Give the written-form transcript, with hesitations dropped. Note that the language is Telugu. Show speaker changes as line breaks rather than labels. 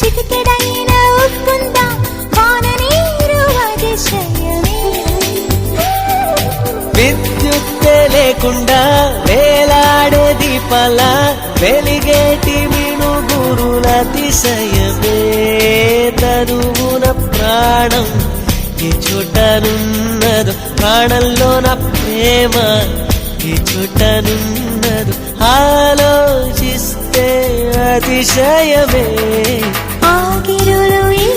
చిటికెడైన ఉప్పుందా వాన నీరు అతిశయమే
విద్యుత్తే లేకుండా వేలాడే దీపాల వెలిగేటి మినుగురుల అతిశయమే తనువున ప్రాణం ఈ చోటనున్నదు ప్రాణంలోన ప్రేమ ఈ చోటనున్నదు ఆలోచిస్తే అతిశయమే
ఆగిరులు ఈ